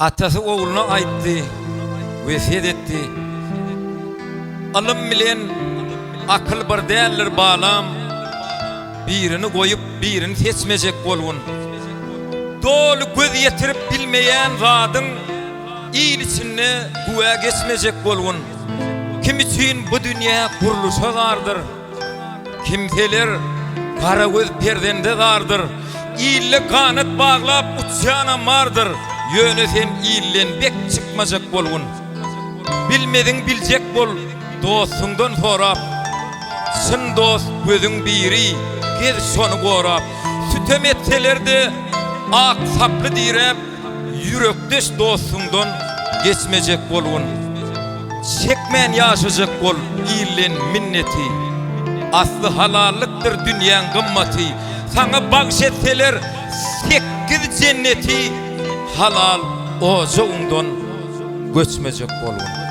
Atası oğluna aytdy, wesiýet etdi. Alym bilen akyl bir däldir balam, birini goýup birini seçmejek bolgun. Dolu göz yetirip bilmeyen zadyň iyil içinde güwe geçmejek bolgun. Kim için bu dünýä gurulşa gardyr, kimseler kara göz perdende gardyr. İyille kanat bağlap uçýana mardyr. Ýöne sen iyillenbek çykmajak bolgun. Bilmediň biljek bol dostuňdan sorap. Çyn dost gözüň biri, gez şonu gorap. Sütem etselerde ak saply direp, yürekdeş dostuňdan geçmejek bolgun. Çekmen ýaşajak bol iyillen minneti. Aslı halallıktır dünyanın gymmaty. Sana bagşetseler 8 cenneti halal ojuňdan göçmejek bolgun.